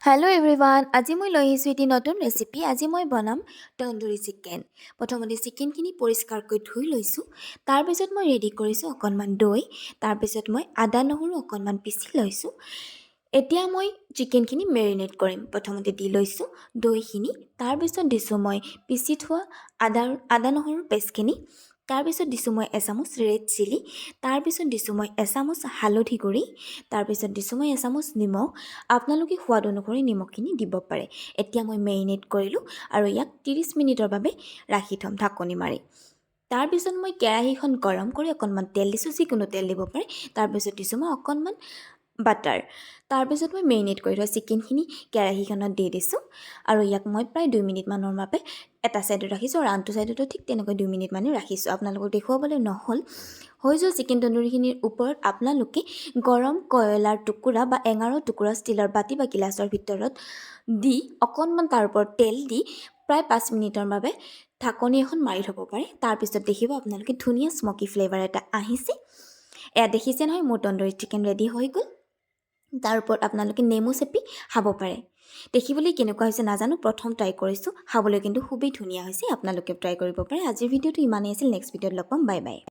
Hello' everyone, আজি মই লৈ আহিছোঁ এটি নতুন ৰেচিপি। আজি মই বনাম তন্দুৰী চিকেন। প্ৰথমতে চিকেনখিনি পৰিষ্কাৰকৈ ধুই লৈছোঁ। তাৰপিছত মই ৰেডি কৰিছোঁ অকণমান দৈ। তাৰপিছত মই আদা নহৰু অকণমান পিচি লৈছোঁ। এতিয়া মই চিকেনখিনি মেৰিনেট কৰিম। প্ৰথমতে দি লৈছোঁ দৈখিনি। তাৰপিছত দিছোঁ মই পিচি থোৱা আদা নহৰুৰ পেষ্টখিনি। তাৰপিছত দিছোঁ মই এচামুচ ৰেড চিলি। তাৰপিছত দিছোঁ মই এচামুচ হালধি গুড়ি। তাৰপিছত দিছোঁ মই এচামুচ নিমখ। আপোনালোকে সোৱাদ অনুসৰি নিমখখিনি দিব পাৰে। এতিয়া মই মেৰিনেট কৰিলোঁ আৰু ইয়াক 30 মিনিটৰ বাবে ৰাখি থ'ম ঢাকনি মাৰি। তাৰপিছত মই কেৰাহীখন গৰম কৰি অকণমান তেল দিছোঁ, যিকোনো তেল দিব পাৰে। তাৰপিছত দিছোঁ মই অকণমান বাটাৰ। তাৰপিছত মই মেৰিনেট কৰি থোৱা চিকেনখিনি কেৰাহীখনত দি দিছোঁ আৰু ইয়াক মই প্ৰায় 2 মিনিটমানৰ বাবে এটা ছাইডত ৰাখিছোঁ আৰু আনটো ছাইডতো ঠিক তেনেকৈ 2 মিনিটমানে ৰাখিছোঁ। আপোনালোকক দেখুৱাবলৈ নহ'ল। হৈ যোৱা চিকেন তন্দুৰীখিনিৰ ওপৰত আপোনালোকে গৰম কয়লাৰ টুকুৰা বা এঙাৰৰ টুকুৰা ষ্টিলৰ বাতি বা গিলাচৰ ভিতৰত দি অকণমান তাৰ ওপৰত তেল দি প্ৰায় 5 মিনিটৰ বাবে ঢাকনি এখন মাৰি থ'ব পাৰে। তাৰপিছত দেখিব আপোনালোকে ধুনীয়া স্মকি ফ্লেভাৰ এটা আহিছে। এয়া দেখিছে নহয়, মোৰ তন্দুৰী চিকেন ৰেডি হৈ গ'ল। তাৰ ওপৰত আপোনালোকে নেমু চেপি খাব পাৰে। দেখিবলৈ কেনেকুৱা হৈছে নাজানো, প্ৰথম ট্ৰাই কৰিছোঁ। খাবলৈ কিন্তু খুবেই ধুনীয়া হৈছে। আপোনালোকে ট্ৰাই কৰিব পাৰে। আজিৰ ভিডিঅ'টো ইমানেই আছিল। নেক্সট ভিডিঅ'ত লগ পাম। Bye bye.